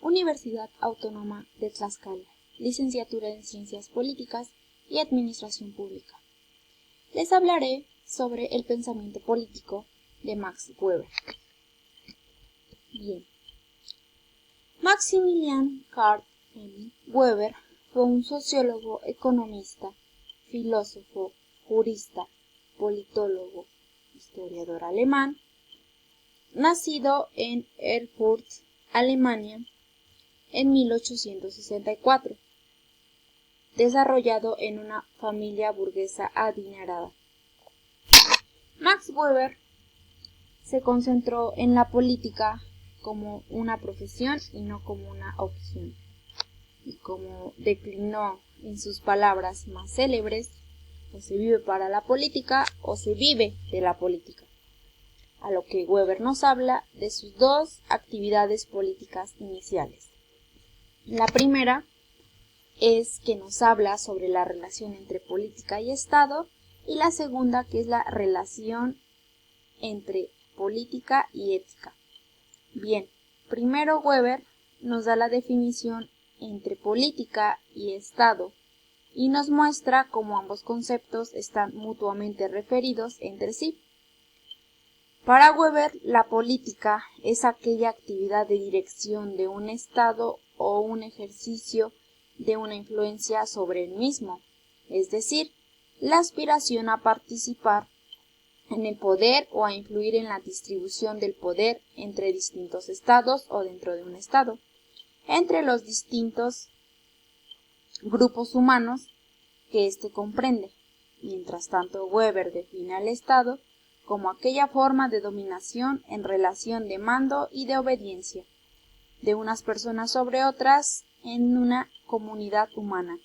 Universidad Autónoma de Tlaxcala, licenciatura en Ciencias Políticas y Administración Pública. Les hablaré sobre el pensamiento político de Max Weber. Bien. Maximilian Karl Weber fue un sociólogo, economista, filósofo, jurista, politólogo, historiador alemán, nacido en Erfurt, Alemania, en 1864, desarrollado en una familia burguesa adinerada. Max Weber se concentró en la política como una profesión y no como una opción. Y como declinó en sus palabras más célebres, o se vive para la política o se vive de la política. A lo que Weber nos habla de sus dos actividades políticas iniciales. La primera es que nos habla sobre la relación entre política y Estado, y la segunda que es la relación entre política y ética. Bien, primero Weber nos da la definición entre política y Estado y nos muestra cómo ambos conceptos están mutuamente referidos entre sí. Para Weber, la política es aquella actividad de dirección de un Estado o un ejercicio de una influencia sobre el mismo, es decir, la aspiración a participar en el poder o a influir en la distribución del poder entre distintos estados o dentro de un estado, entre los distintos grupos humanos que éste comprende. Mientras tanto, Weber define al Estado como aquella forma de dominación en relación de mando y de obediencia de unas personas sobre otras en una comunidad humana,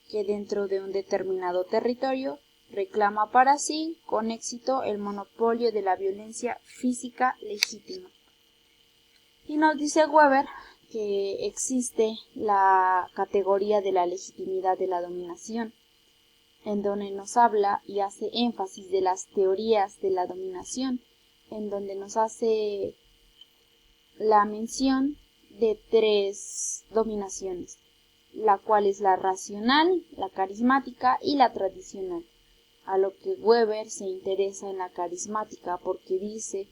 que dentro de un determinado territorio reclama para sí con éxito el monopolio de la violencia física legítima. Y nos dice Weber que existe la categoría de la legitimidad de la dominación, en donde nos habla y hace énfasis de las teorías de la dominación, en donde nos hace la mención de tres dominaciones, la cual es la racional, la carismática y la tradicional. A lo que Weber se interesa en la carismática porque dice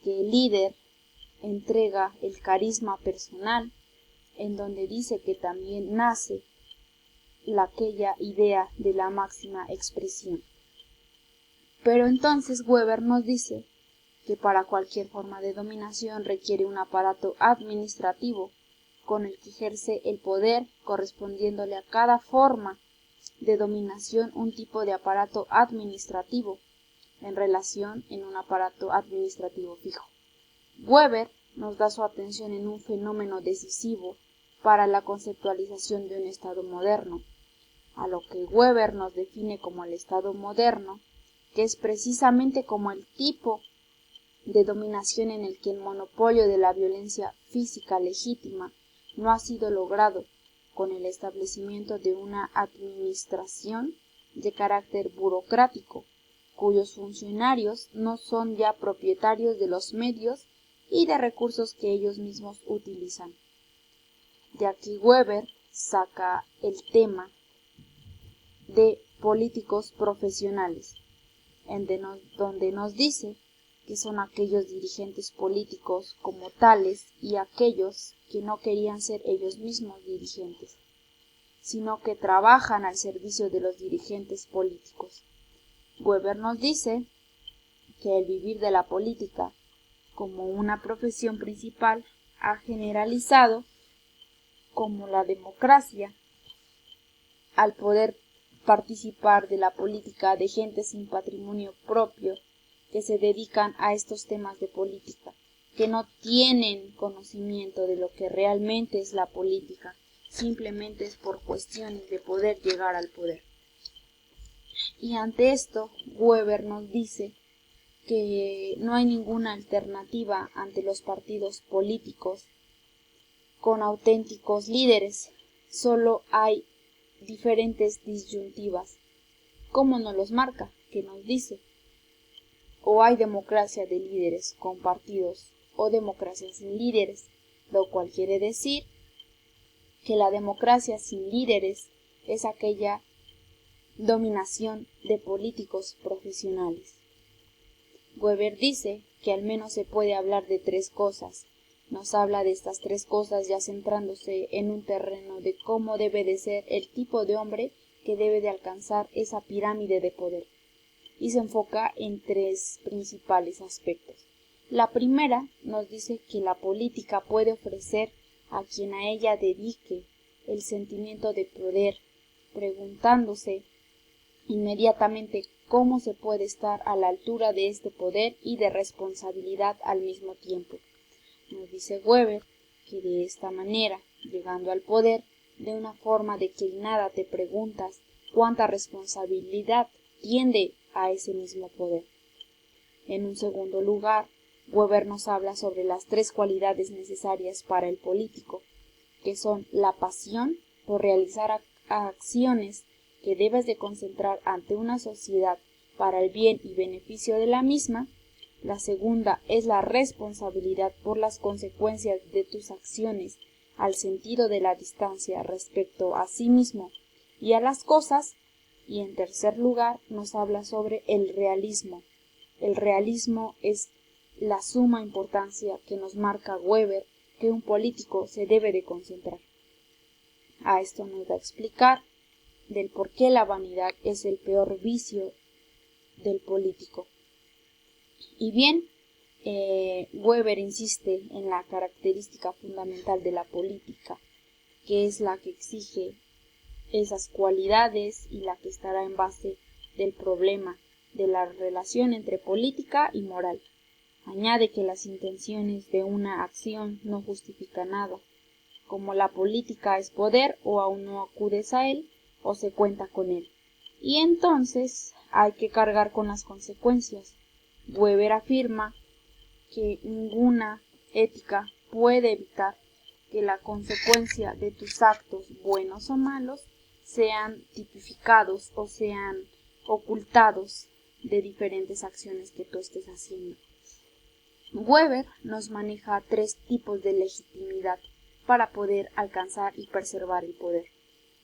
que el líder entrega el carisma personal, en donde dice que también nace aquella idea de la máxima expresión. Pero entonces Weber nos dice que para cualquier forma de dominación requiere un aparato administrativo con el que ejerce el poder, correspondiéndole a cada forma de dominación un tipo de aparato administrativo en relación en un aparato administrativo fijo. Weber nos da su atención en un fenómeno decisivo para la conceptualización de un Estado moderno, a lo que Weber nos define como el Estado moderno, que es precisamente como el tipo de dominación en el que el monopolio de la violencia física legítima no ha sido logrado con el establecimiento de una administración de carácter burocrático, cuyos funcionarios no son ya propietarios de los medios y de recursos que ellos mismos utilizan. De aquí Weber saca el tema de políticos profesionales, donde nos dice que son aquellos dirigentes políticos como tales y aquellos que no querían ser ellos mismos dirigentes, sino que trabajan al servicio de los dirigentes políticos. Weber nos dice que el vivir de la política como una profesión principal ha generalizado como la democracia al poder participar de la política de gente sin patrimonio propio que se dedican a estos temas de política, que no tienen conocimiento de lo que realmente es la política, simplemente es por cuestiones de poder llegar al poder. Y ante esto, Weber nos dice que no hay ninguna alternativa ante los partidos políticos con auténticos líderes, solo hay diferentes disyuntivas. ¿Cómo nos los marca? ¿Qué nos dice? O hay democracia de líderes con partidos o democracia sin líderes, lo cual quiere decir que la democracia sin líderes es aquella dominación de políticos profesionales. Weber dice que al menos se puede hablar de 3 cosas. Nos habla de estas 3 cosas ya centrándose en un terreno de cómo debe de ser el tipo de hombre que debe de alcanzar esa pirámide de poder. Y se enfoca en 3 principales aspectos. La primera nos dice que la política puede ofrecer a quien a ella dedique el sentimiento de poder, preguntándose inmediatamente cómo se puede estar a la altura de este poder y de responsabilidad al mismo tiempo. Nos dice Weber que de esta manera, llegando al poder, de una forma de que nada te preguntas cuánta responsabilidad tiende a ese mismo poder. En un segundo lugar, Weber nos habla sobre las 3 cualidades necesarias para el político, que son la pasión por realizar acciones que debes de concentrar ante una sociedad para el bien y beneficio de la misma. La segunda es la responsabilidad por las consecuencias de tus acciones al sentido de la distancia respecto a sí mismo y a las cosas. Y en tercer lugar nos habla sobre el realismo. El realismo es la suma importancia que nos marca Weber que un político se debe de concentrar. A esto nos va a explicar del por qué la vanidad es el peor vicio del político. Y bien, Weber insiste en la característica fundamental de la política, que es la que exige esas cualidades y la que estará en base del problema de la relación entre política y moral. Añade que las intenciones de una acción no justifican nada. Como la política es poder, o aún no acudes a él, o se cuenta con él. Y entonces hay que cargar con las consecuencias. Weber afirma que ninguna ética puede evitar que la consecuencia de tus actos, buenos o malos, sean tipificados o sean ocultados de diferentes acciones que tú estés haciendo. Weber nos maneja 3 tipos de legitimidad para poder alcanzar y preservar el poder.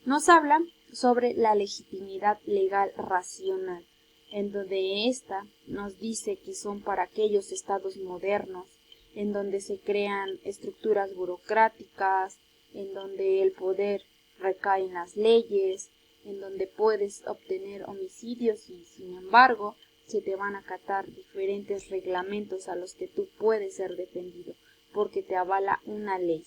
Nos habla sobre la legitimidad legal racional, en donde ésta nos dice que son para aquellos estados modernos, en donde se crean estructuras burocráticas, en donde el poder recae en las leyes, en donde puedes obtener homicidios y, sin embargo, se te van a acatar diferentes reglamentos a los que tú puedes ser defendido, porque te avala una ley.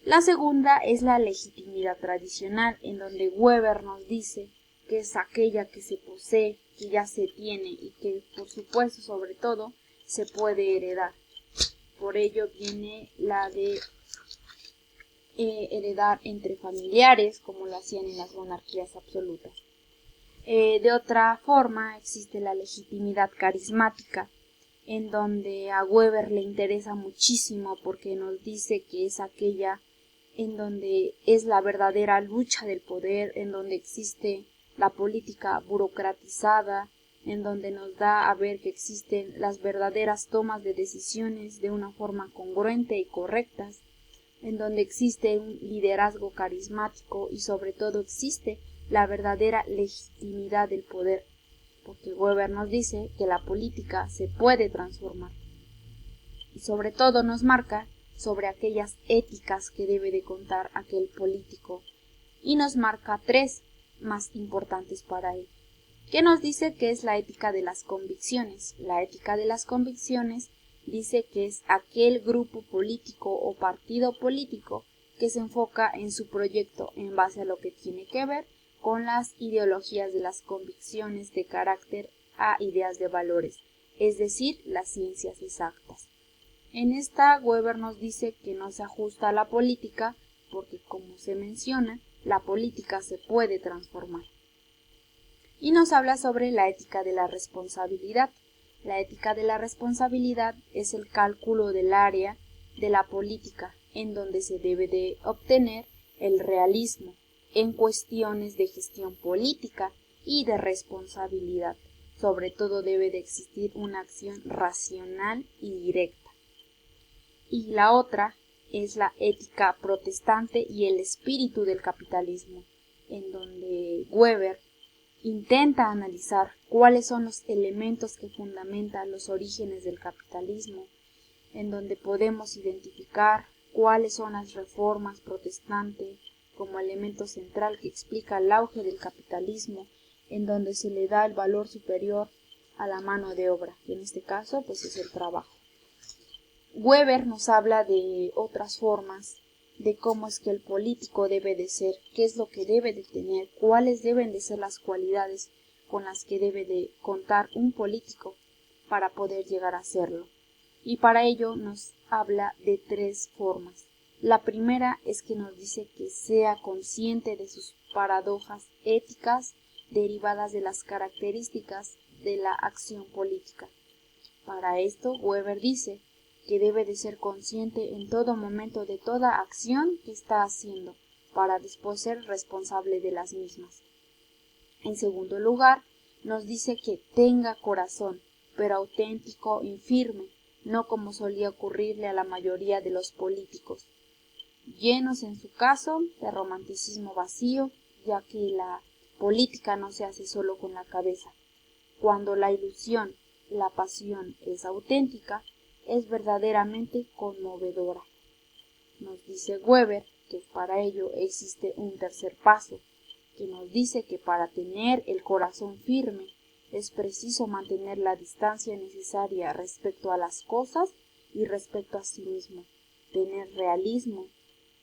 La segunda es la legitimidad tradicional, en donde Weber nos dice que es aquella que se posee, que ya se tiene y que, por supuesto, sobre todo, se puede heredar. Por ello viene la de heredar entre familiares, como lo hacían en las monarquías absolutas. De otra forma, existe la legitimidad carismática, en donde a Weber le interesa muchísimo porque nos dice que es aquella en donde es la verdadera lucha del poder, en donde existe la política burocratizada, en donde nos da a ver que existen las verdaderas tomas de decisiones de una forma congruente y correctas, en donde existe un liderazgo carismático y sobre todo existe la verdadera legitimidad del poder, porque Weber nos dice que la política se puede transformar y sobre todo nos marca sobre aquellas éticas que debe de contar aquel político y nos marca 3 más importantes para él, que nos dice que es la ética de las convicciones. La ética de las convicciones dice que es aquel grupo político o partido político que se enfoca en su proyecto en base a lo que tiene que ver con las ideologías de las convicciones de carácter a ideas de valores, es decir, las ciencias exactas. En esta, Weber nos dice que no se ajusta a la política porque, como se menciona, la política se puede transformar. Y nos habla sobre la ética de la responsabilidad. La ética de la responsabilidad es el cálculo del área de la política en donde se debe de obtener el realismo en cuestiones de gestión política y de responsabilidad. Sobre todo debe de existir una acción racional y directa. Y la otra es la ética protestante y el espíritu del capitalismo, en donde Weber intenta analizar cuáles son los elementos que fundamentan los orígenes del capitalismo, en donde podemos identificar cuáles son las reformas protestantes como elemento central que explica el auge del capitalismo, en donde se le da el valor superior a la mano de obra, que en este caso pues es el trabajo. Weber nos habla de otras formas, de cómo es que el político debe de ser, qué es lo que debe de tener, cuáles deben de ser las cualidades con las que debe de contar un político para poder llegar a serlo. Y para ello nos habla de 3 formas. La primera es que nos dice que sea consciente de sus paradojas éticas derivadas de las características de la acción política. Para esto, Weber dice que debe de ser consciente en todo momento de toda acción que está haciendo, para después ser responsable de las mismas. En segundo lugar, nos dice que tenga corazón, pero auténtico y firme, no como solía ocurrirle a la mayoría de los políticos, llenos en su caso de romanticismo vacío, ya que la política no se hace solo con la cabeza. Cuando la ilusión, la pasión es auténtica, es verdaderamente conmovedora. Nos dice Weber que para ello existe un tercer paso, que nos dice que para tener el corazón firme es preciso mantener la distancia necesaria respecto a las cosas y respecto a sí mismo, tener realismo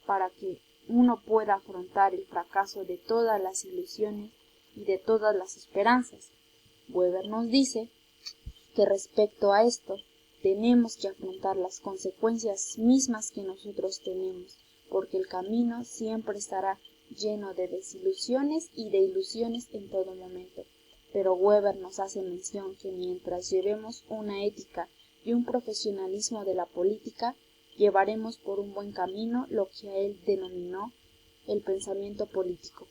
para que uno pueda afrontar el fracaso de todas las ilusiones y de todas las esperanzas. Weber nos dice que respecto a esto tenemos que afrontar las consecuencias mismas que nosotros tenemos, porque el camino siempre estará lleno de desilusiones y de ilusiones en todo momento. Pero Weber nos hace mención que mientras llevemos una ética y un profesionalismo de la política, llevaremos por un buen camino lo que a él denominó el pensamiento político.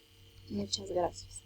Muchas gracias.